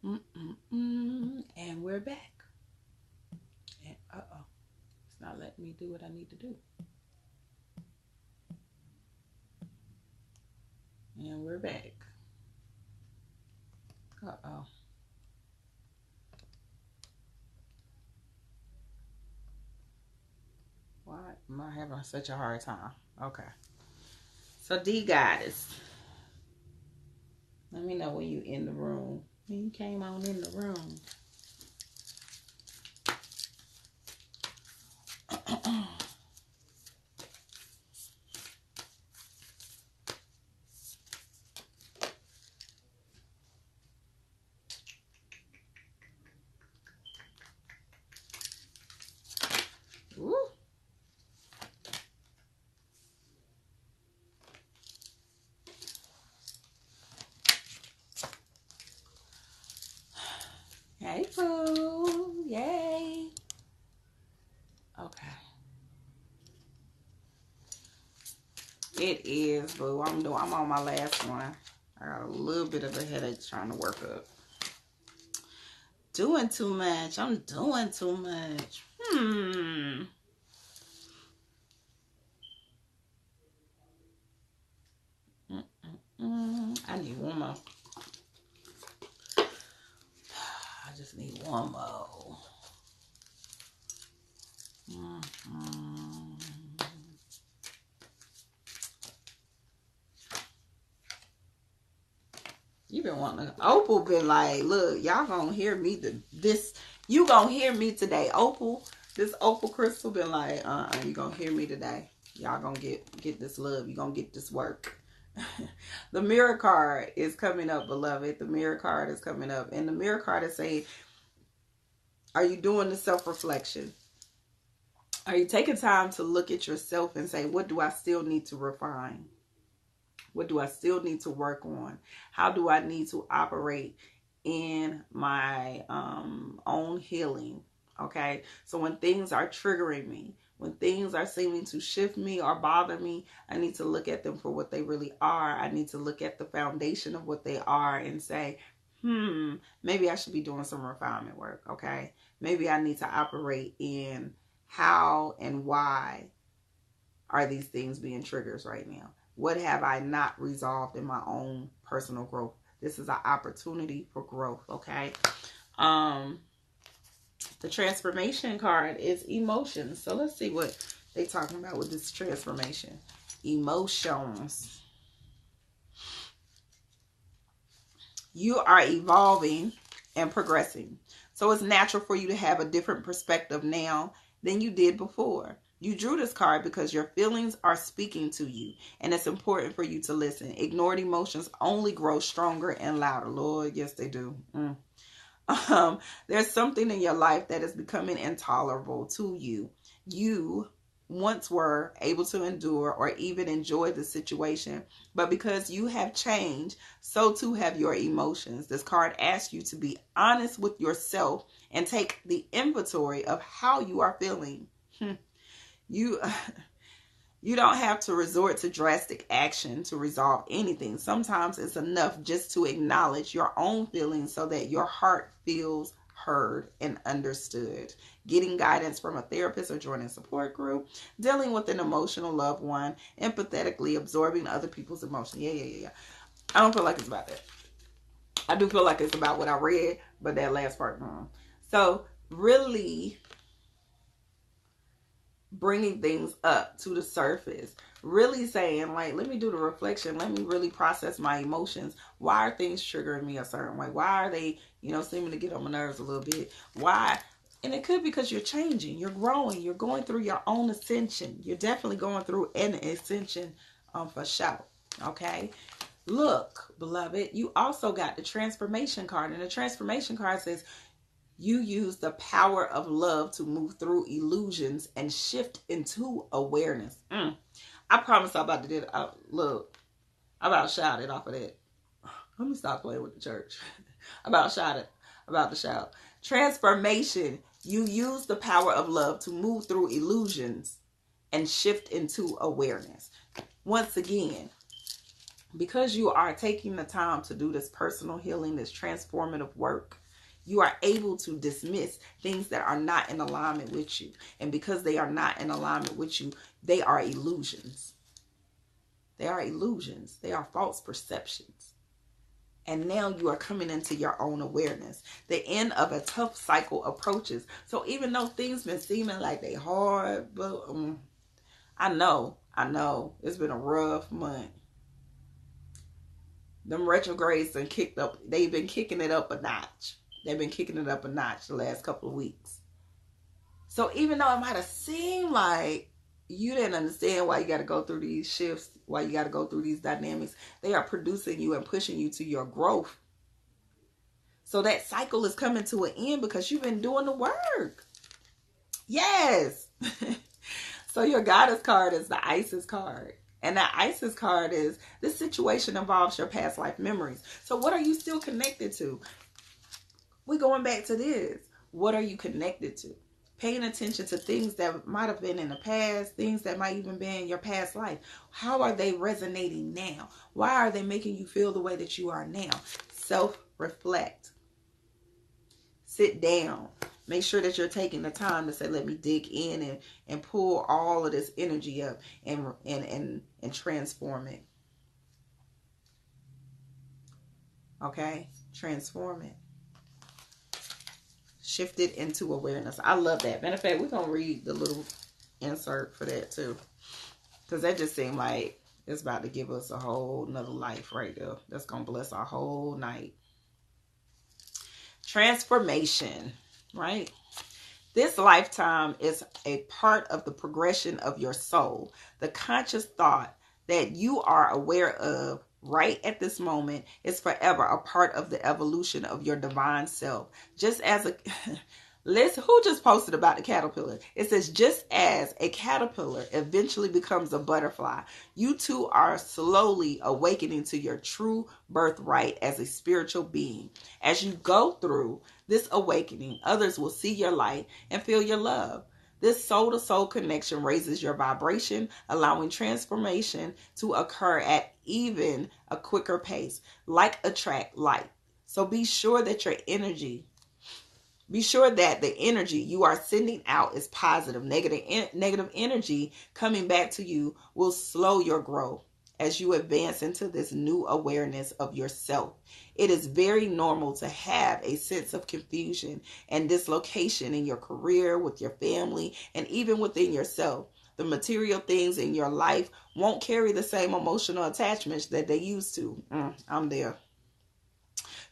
And we're back. And it's not letting me do what I need to do. And we're back. Why am I having such a hard time? Okay. So D Goddess, let me know when you in the room. When you came on in the room. Woo. Hey, Pooh. Yay. Okay. It is, boo. I'm on my last one. I got a little bit of a headache trying to work up. Doing too much. I'm doing too much. I need one more. I just need one more. You been wanting to. Opal been like, look, y'all gonna hear me you gonna hear me today. This Opal crystal been like, you gonna hear me today. Y'all gonna get this love. You gonna get this work. The mirror card is coming up, beloved. The mirror card is coming up. And the mirror card is saying, are you doing the self-reflection? Are you taking time to look at yourself and say, what do I still need to refine? What do I still need to work on? How do I need to operate in my own healing? Okay. So when things are triggering me, when things are seeming to shift me or bother me, I need to look at them for what they really are. I need to look at the foundation of what they are and say, maybe I should be doing some refinement work. Okay. Maybe I need to operate in how and why are these things being triggers right now? What have I not resolved in my own personal growth? This is an opportunity for growth, okay? The transformation card is emotions. So let's see what they're talking about with this transformation. Emotions. You are evolving and progressing. So it's natural for you to have a different perspective now than you did before. You drew this card because your feelings are speaking to you, and it's important for you to listen. Ignored emotions only grow stronger and louder. Lord, yes, they do. There's something in your life that is becoming intolerable to you. You once were able to endure or even enjoy the situation, but because you have changed, so too have your emotions. This card asks you to be honest with yourself and take the inventory of how you are feeling. You don't have to resort to drastic action to resolve anything. Sometimes it's enough just to acknowledge your own feelings so that your heart feels heard and understood. Getting guidance from a therapist or joining a support group, dealing with an emotional loved one, empathetically absorbing other people's emotions. Yeah. I don't feel like it's about that. I do feel like it's about what I read, but that last part, So really bringing things up to the surface, really saying, like, let me do the reflection, let me really process my emotions. Why are things triggering me a certain way? Why are they, seeming to get on my nerves a little bit? Why? And it could be because you're changing, you're growing, you're going through your own ascension. You're definitely going through an ascension, for sure. Okay. Look, beloved, you also got the transformation card, and the transformation card says, you use the power of love to move through illusions and shift into awareness. I promise I'm about to do it. Look, I'm about to shout it off of that. Let me stop playing with the church. About to shout. Transformation. You use the power of love to move through illusions and shift into awareness. Once again, Because you are taking the time to do this personal healing, this transformative work, you are able to dismiss things that are not in alignment with you. And because they are not in alignment with you, they are illusions. They are illusions. They are false perceptions. And now you are coming into your own awareness. The end of a tough cycle approaches. So even though things been seeming like they hard, but I know, it's been a rough month. Them retrogrades and they've been kicking it up a notch. They've been kicking it up a notch the last couple of weeks. So even though it might have seemed like you didn't understand why you got to go through these shifts, why you got to go through these dynamics, they are producing you and pushing you to your growth. So that cycle is coming to an end because you've been doing the work. Yes. So your goddess card is the Isis card. And that Isis card is, this situation involves your past life memories. So what are you still connected to? We're going back to this. What are you connected to? Paying attention to things that might have been in the past, things that might even be in your past life. How are they resonating now? Why are they making you feel the way that you are now? Self-reflect. Sit down. Make sure that you're taking the time to say, let me dig in and pull all of this energy up and transform it. Okay? Transform it. Shift it into awareness. I love that. Matter of fact, we're going to read the little insert for that too. Because that just seemed like it's about to give us a whole nother life right there. That's going to bless our whole night. Transformation, right? This lifetime is a part of the progression of your soul. The conscious thought that you are aware of right at this moment is forever a part of the evolution of your divine self. Just as a listen, who just posted about the caterpillar? It says, just as a caterpillar eventually becomes a butterfly, you too are slowly awakening to your true birthright as a spiritual being. As you go through this awakening, others will see your light and feel your love. This soul-to-soul connection raises your vibration, allowing transformation to occur at even a quicker pace. Like attract like. So be sure that the energy you are sending out is positive. Negative energy coming back to you will slow your growth as you advance into this new awareness of yourself. It is very normal to have a sense of confusion and dislocation in your career, with your family, and even within yourself. The material things in your life won't carry the same emotional attachments that they used to. I'm there.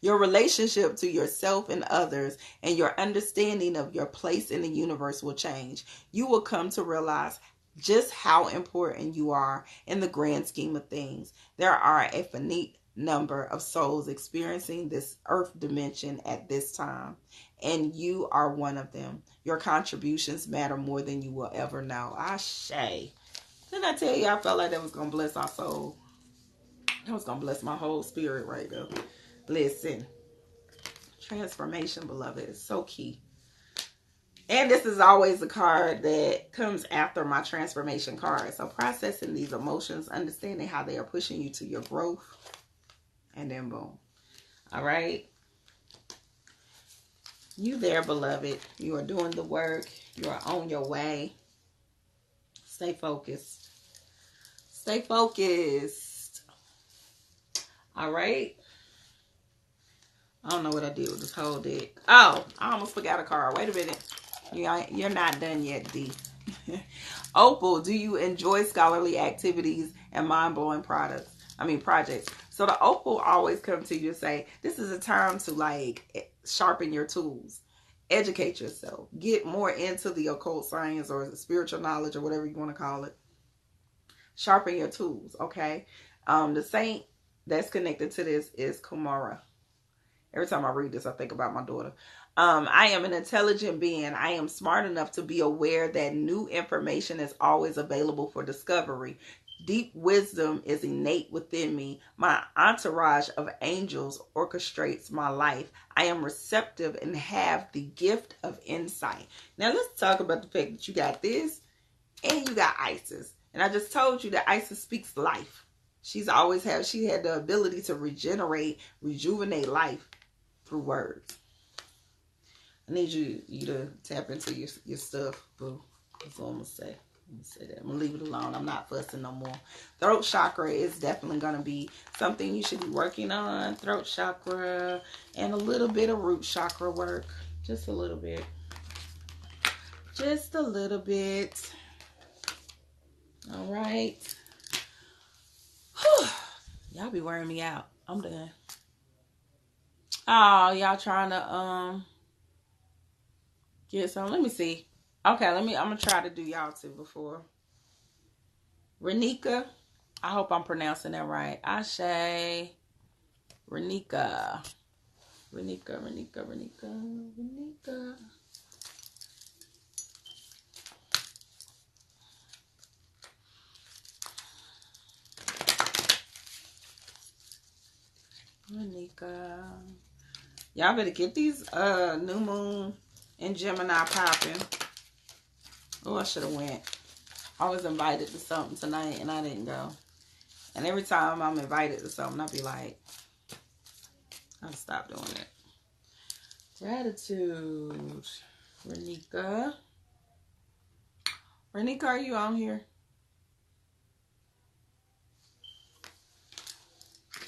Your relationship to yourself and others and your understanding of your place in the universe will change. You will come to realize just how important you are in the grand scheme of things. There are a finite number of souls experiencing this earth dimension at this time, and you are one of them. Your contributions matter more than you will ever know. Ashe. Didn't I tell you I felt like that was going to bless our soul? That was going to bless my whole spirit right there. Listen, transformation, beloved, is so key. And this is always a card that comes after my transformation card. So processing these emotions, understanding how they are pushing you to your growth, and then boom. All right. You there, beloved. You are doing the work. You are on your way. Stay focused. Stay focused. All right. I don't know what I did with this whole deck. Oh, I almost forgot a card. Wait a minute. You're not done yet, D. Opal, do you enjoy scholarly activities and mind-blowing projects? So the Opal always come to you to say, this is a time to like sharpen your tools. Educate yourself. Get more into the occult science or spiritual knowledge or whatever you want to call it. Sharpen your tools, okay? The saint that's connected to this is Kumara. Every time I read this, I think about my daughter. I am an intelligent being. I am smart enough to be aware that new information is always available for discovery. Deep wisdom is innate within me. My entourage of angels orchestrates my life. I am receptive and have the gift of insight. Now let's talk about the fact that you got this and you got Isis. And I just told you that Isis speaks life. She had the ability to rejuvenate life through words. I need you to tap into your stuff, boo. That's all I'm gonna say. I'm gonna say that. I'm gonna leave it alone. I'm not fussing no more. Throat chakra is definitely gonna be something you should be working on. Throat chakra and a little bit of root chakra work. Just a little bit. Just a little bit. All right. Whew. Y'all be wearing me out. I'm done. Oh, y'all trying to get some. Let me see. Okay, I'm gonna try to do y'all too before. Renika. I hope I'm pronouncing that right. Ashe. Renika. Renika. Y'all better get these new moon and Gemini popping. Oh, I should have went. I was invited to something tonight and I didn't go. And every time I'm invited to something, I'll be like, I'll stop doing it. Gratitude. Renika. Renika, are you on here?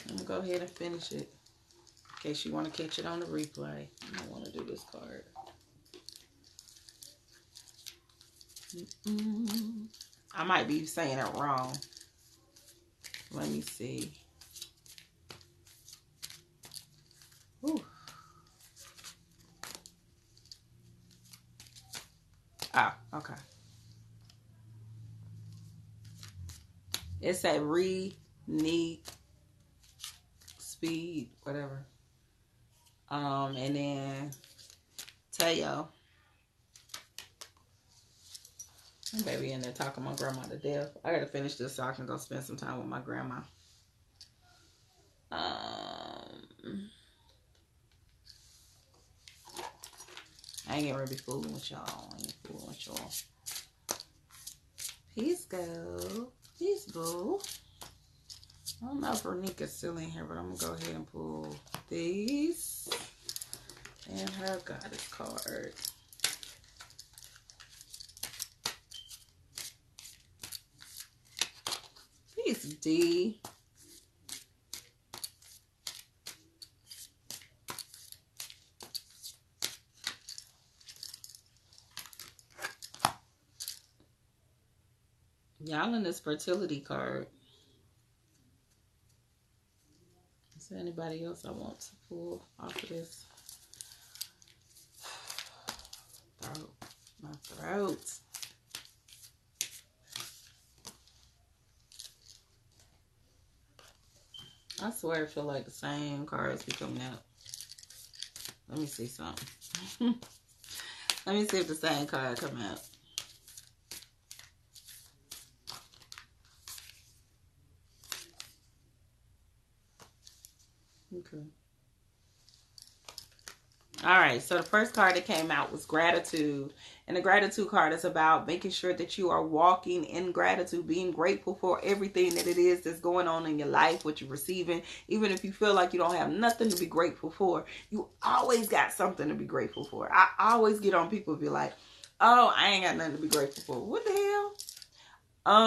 I'm going to go ahead and finish it. In case you want to catch it on the replay. I don't want to do this card. I might be saying it wrong. Let me see. Ooh. Ah, okay. It's a need speed, whatever. And then Teo. My baby in there talking my grandma to death. I gotta finish this so I can go spend some time with my grandma. I ain't gonna be fooling with y'all. Peace, go. Peace, boo. I don't know if Renika's still in here, but I'm gonna go ahead and pull these and her goddess card. Peace, D. Y'all in this fertility card. Is there anybody else I want to pull off of this? My throat. I swear I feel like the same cards be coming out. Let me see something. Let me see if the same card come out. Okay. All right, so the first card that came out was gratitude. And the gratitude card is about making sure that you are walking in gratitude, being grateful for everything that it is that's going on in your life, what you're receiving. Even if you feel like you don't have nothing to be grateful for, you always got something to be grateful for. I always get on people and be like, oh, I ain't got nothing to be grateful for. What the hell?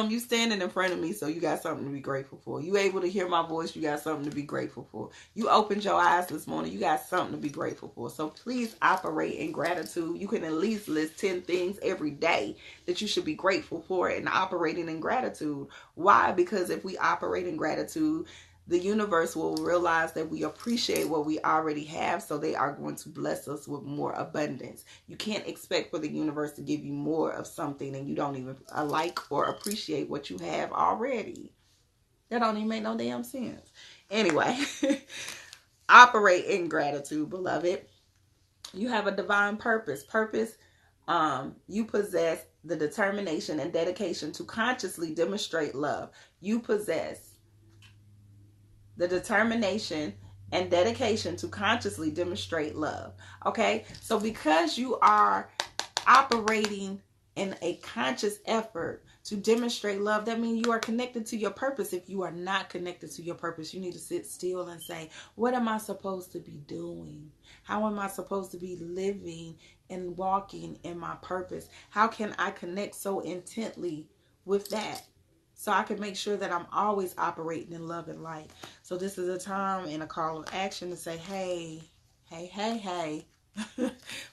You standing in front of me, so you got something to be grateful for. You able to hear my voice, you got something to be grateful for. You opened your eyes this morning, you got something to be grateful for. So please operate in gratitude. You can at least list 10 things every day that you should be grateful for and operating in gratitude. Why? Because if we operate in gratitude, the universe will realize that we appreciate what we already have, so they are going to bless us with more abundance. You can't expect for the universe to give you more of something and you don't even like or appreciate what you have already. That don't even make no damn sense. Anyway, operate in gratitude, beloved. You have a divine purpose. You possess the determination and dedication to consciously demonstrate love. You possess the determination and dedication to consciously demonstrate love. Okay? So because you are operating and a conscious effort to demonstrate love, that means you are connected to your purpose. If you are not connected to your purpose, you need to sit still and say, what am I supposed to be doing? How am I supposed to be living and walking in my purpose? How can I connect so intently with that, so I can make sure that I'm always operating in love and light? So this is a time and a call of action to say, hey,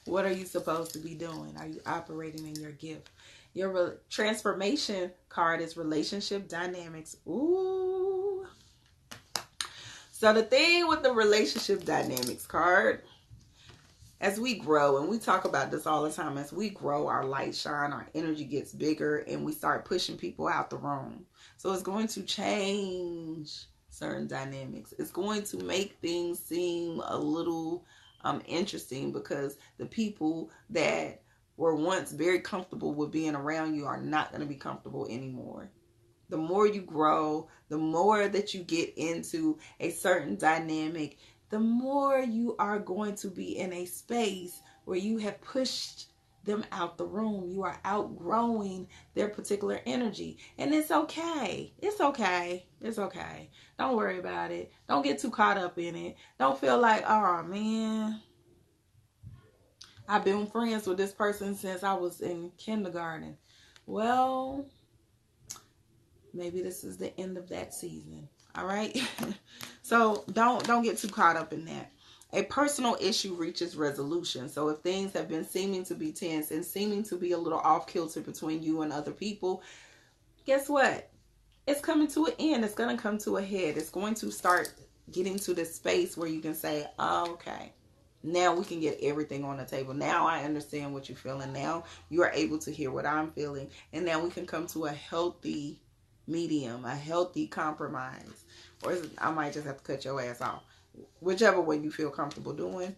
what are you supposed to be doing? Are you operating in your gift? Your transformation card is relationship dynamics. Ooh. So the thing with the relationship dynamics card, as we grow, and we talk about this all the time, as we grow, our light shine, our energy gets bigger, and we start pushing people out the room. So it's going to change certain dynamics. It's going to make things seem a little interesting, because the people that were once very comfortable with being around you are not going to be comfortable anymore. The more you grow, the more that you get into a certain dynamic, the more you are going to be in a space where you have pushed them out the room. You are outgrowing their particular energy. And it's okay. It's okay. It's okay. Don't worry about it. Don't get too caught up in it. Don't feel like, oh man, I've been friends with this person since I was in kindergarten. Well, maybe this is the end of that season. All right. So don't get too caught up in that. A personal issue reaches resolution. So if things have been seeming to be tense and seeming to be a little off kilter between you and other people, guess what? It's coming to an end. It's going to come to a head. It's going to start getting to this space where you can say, oh, okay, now we can get everything on the table. Now I understand what you're feeling. Now you are able to hear what I'm feeling. And now we can come to a healthy medium, a healthy compromise. Or I might just have to cut your ass off. Whichever way you feel comfortable doing,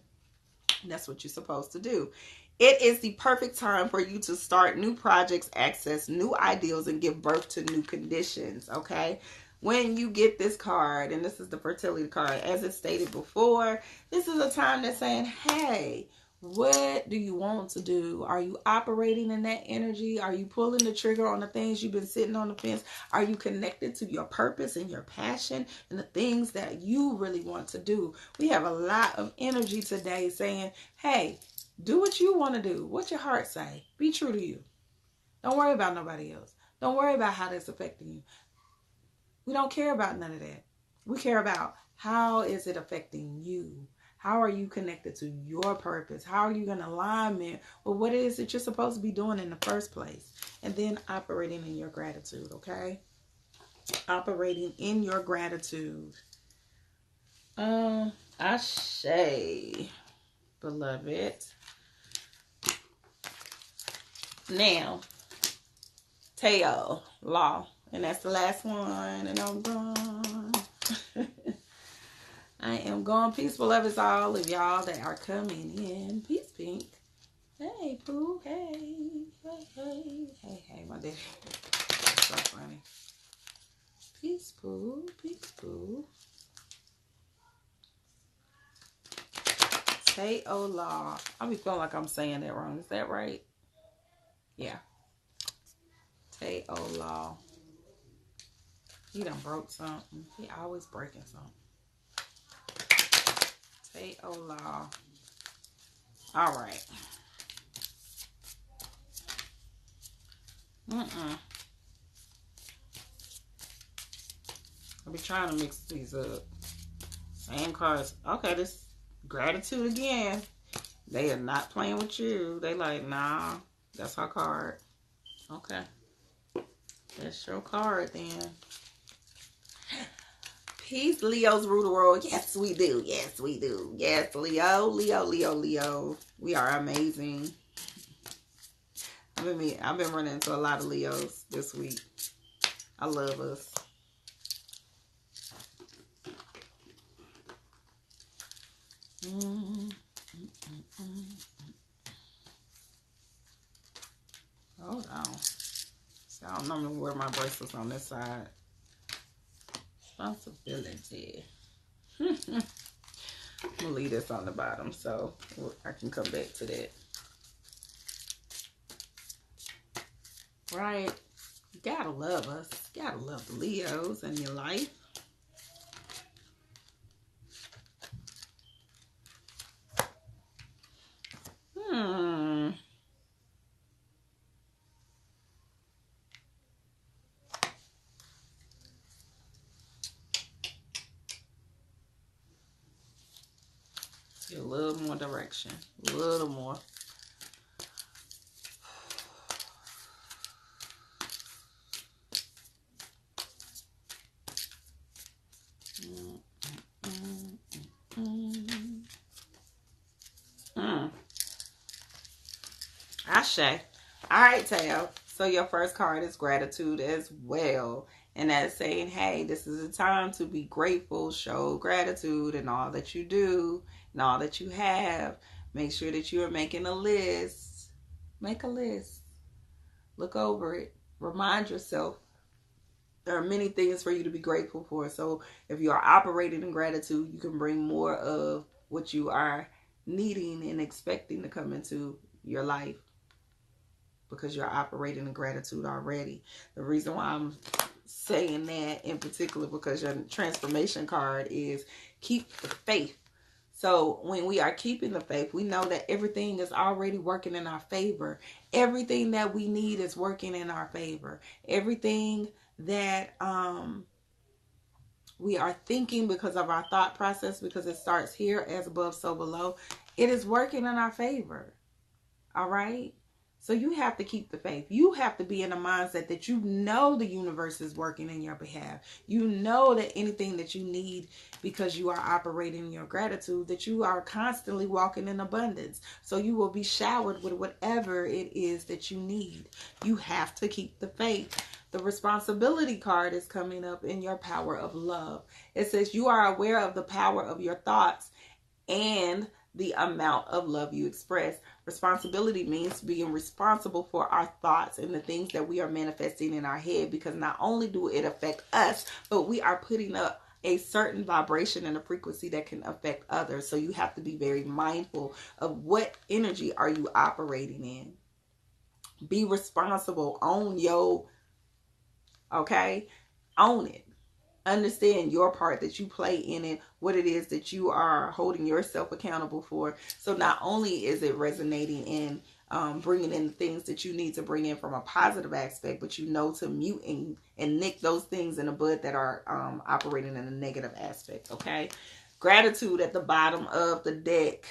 that's what you're supposed to do. It is the perfect time for you to start new projects, access new ideals, and give birth to new conditions, okay? When you get this card, and this is the fertility card, as it stated before, this is a time that's saying, hey, what do you want to do? Are you operating in that energy? Are you pulling the trigger on the things you've been sitting on the fence? Are you connected to your purpose and your passion and the things that you really want to do? We have a lot of energy today saying, hey, do what you want to do. What your heart say. Be true to you. Don't worry about nobody else. Don't worry about how that's affecting you. We don't care about none of that. We care about how is it affecting you. How are you connected to your purpose? How are you in alignment with what it is that you're supposed to be doing in the first place? And then operating in your gratitude, okay? Operating in your gratitude. Ashe, beloved. Now, Teo, law. And that's the last one. And I'm gone. I am gone. Peace, beloveds, all of y'all that are coming in. Peace, Pink. Hey, Pooh. Hey. Hey, my daddy. That's so funny. Peace, Pooh. Peace, Pooh. Teo-la. I be feeling like I'm saying that wrong. Is that right? Yeah. Teo-la. He done broke something. He always breaking something. Teo-la. All right. I'll be trying to mix these up. Same cards. Okay, this gratitude again. They are not playing with you. They like, nah, that's our card. Okay. That's your card then. Peace, Leos rule the world. Yes, we do. Yes, we do. Yes, Leo. We are amazing. I've been running into a lot of Leos this week. I love us. Hold on. See, I don't know where my bracelets on this side. Responsibility. I'm gonna leave this on the bottom so I can come back to that. right? You gotta love us. You gotta love the Leos in your life. Get a little more direction. A little more. Ashe. All right, Teo. So your first card is gratitude as well. And that's saying, hey, this is a time to be grateful, show gratitude in all that you do and all that you have. Make sure that you are making a list. Make a list. Look over it. Remind yourself there are many things for you to be grateful for. So if you are operating in gratitude, you can bring more of what you are needing and expecting to come into your life, because you're operating in gratitude already. The reason why I'm saying that in particular, because your transformation card is keep the faith. So when we are keeping the faith, we know that everything is already working in our favor. Everything that we need is working in our favor. Everything that we are thinking, because of our thought process, because it starts here, as above, so below, it is working in our favor. All right? So you have to keep the faith. You have to be in a mindset that you know the universe is working in your behalf. You know that anything that you need, because you are operating in your gratitude, that you are constantly walking in abundance. So you will be showered with whatever it is that you need. You have to keep the faith. The responsibility card is coming up in your power of love. It says you are aware of the power of your thoughts and the amount of love you express. Responsibility means being responsible for our thoughts and the things that we are manifesting in our head, because not only do it affect us, but we are putting up a certain vibration and a frequency that can affect others. So you have to be very mindful of what energy are you operating in. Be responsible. Own okay? Own it. Understand your part that you play in it, what it is that you are holding yourself accountable for. So not only is it resonating in bringing in the things that you need to bring in from a positive aspect, but you know to mute and nick those things in the bud that are operating in a negative aspect, okay? Gratitude at the bottom of the deck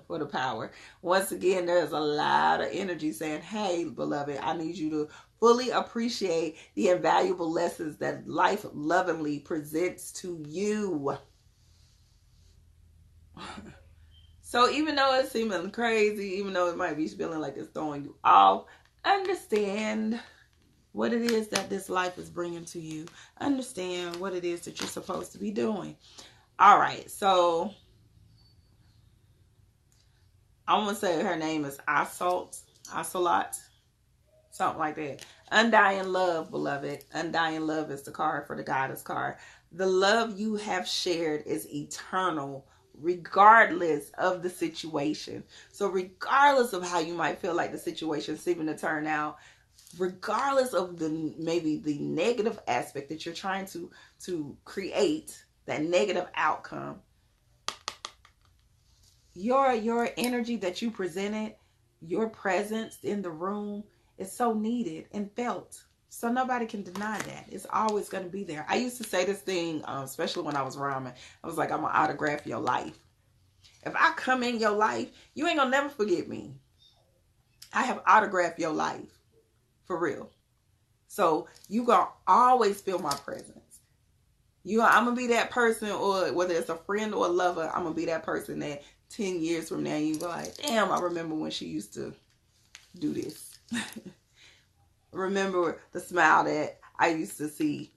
for the power. Once again, there's a lot of energy saying, hey, beloved, I need you to fully appreciate the invaluable lessons that life lovingly presents to you. So even though it's seeming crazy, even though it might be feeling like it's throwing you off, understand what it is that this life is bringing to you. Understand what it is that you're supposed to be doing. All right, so I want to say her name is Ocelot, something like that. Undying love, beloved. Undying love is the card for the goddess card. The love you have shared is eternal, regardless of the situation. So regardless of how you might feel like the situation seeming to turn out, regardless of maybe the negative aspect that you're trying to create, that negative outcome, your energy that you presented, your presence in the room is so needed and felt. So nobody can deny that. It's always going to be there. I used to say this thing, especially when I was rhyming. I was like, I'm going to autograph your life. If I come in your life, you ain't going to never forget me. I have autographed your life. For real. So you going to always feel my presence. I'm going to be that person, or whether it's a friend or a lover, I'm going to be that person that 10 years from now, you go like, damn, I remember when she used to do this. Remember the smile that I used to see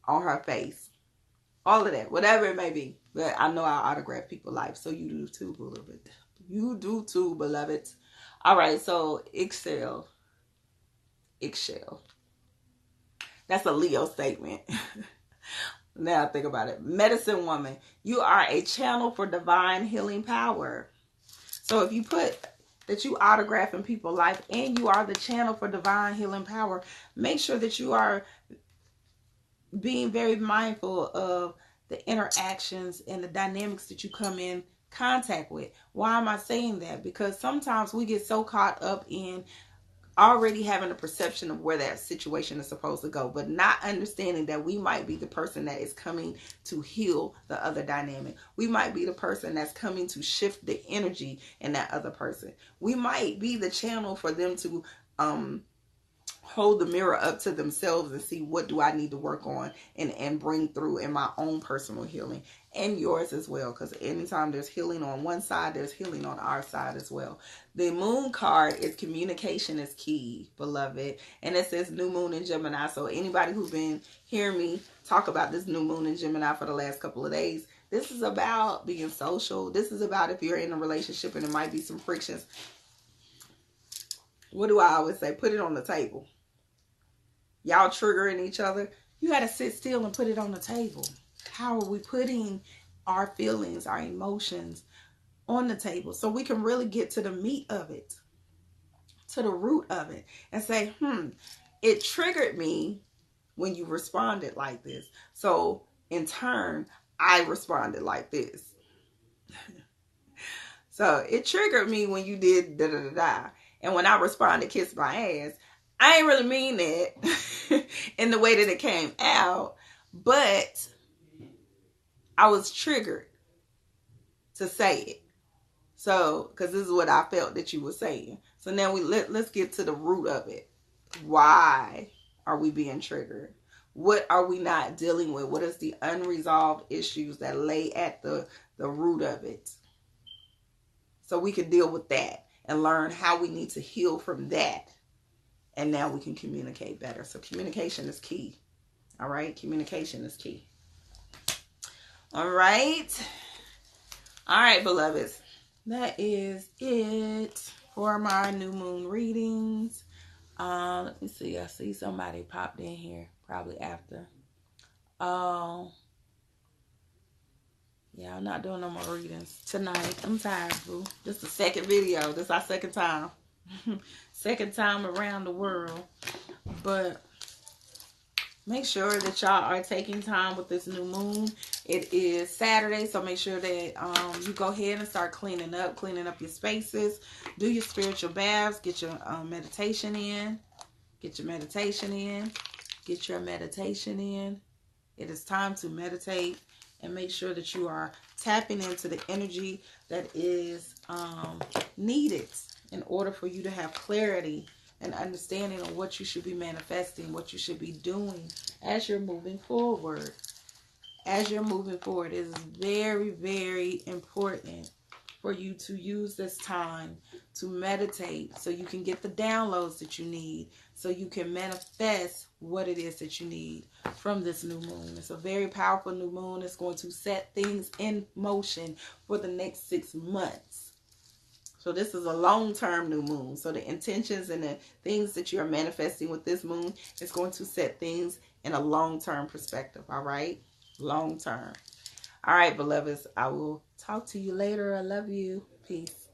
on her face. All of that, whatever it may be. But I know I autograph people's life, so you do too, beloved. You do too, beloved. All right, so Excel. That's a Leo statement. Now I think about it. Medicine woman. You are a channel for divine healing power. So if you put that you autograph in people's life, and you are the channel for divine healing power. Make sure that you are being very mindful of the interactions and the dynamics that you come in contact with. Why am I saying that? Because sometimes we get so caught up in already having a perception of where that situation is supposed to go, but not understanding that we might be the person that is coming to heal the other dynamic. We might be the person that's coming to shift the energy in that other person. We might be the channel for them to hold the mirror up to themselves and see, what do I need to work on and bring through in my own personal healing, and yours as well. Because anytime there's healing on one side, there's healing on our side as well. The moon card is communication is key, beloved. And it says new moon in Gemini. So anybody who's been hearing me talk about this new moon in Gemini for the last couple of days, this is about being social. This is about if you're in a relationship and there might be some frictions. What do I always say? Put it on the table. Y'all triggering each other. You got to sit still and put it on the table. How are we putting our feelings, our emotions on the table so we can really get to the meat of it, to the root of it, and say, it triggered me when you responded like this. So in turn, I responded like this. So it triggered me when you did da da da da. And when I responded, kiss my ass, I ain't really mean that in the way that it came out, but I was triggered to say it. So, because this is what I felt that you were saying. So now let's get to the root of it. Why are we being triggered? What are we not dealing with? What is the unresolved issues that lay at the root of it? So we can deal with that and learn how we need to heal from that. And now we can communicate better. So communication is key. All right? Communication is key. All right? All right, beloveds. That is it for my new moon readings. Let me see. I see somebody popped in here probably after. Yeah, I'm not doing no more readings tonight. I'm tired, boo. This is the second video. This is our second time. Second time around the world. But make sure that y'all are taking time with this new moon. It is Saturday, so make sure that you go ahead and start cleaning up your spaces. Do your spiritual baths. Get your meditation in. Get your meditation in. Get your meditation in. It is time to meditate and make sure that you are tapping into the energy that is needed in order for you to have clarity and understanding of what you should be manifesting, what you should be doing as you're moving forward. As you're moving forward, it is very, very important for you to use this time to meditate so you can get the downloads that you need, so you can manifest what it is that you need from this new moon. It's a very powerful new moon. It's going to set things in motion for the next 6 months. So this is a long-term new moon. So the intentions and the things that you are manifesting with this moon is going to set things in a long-term perspective. All right? Long-term. All right, beloveds. I will talk to you later. I love you. Peace.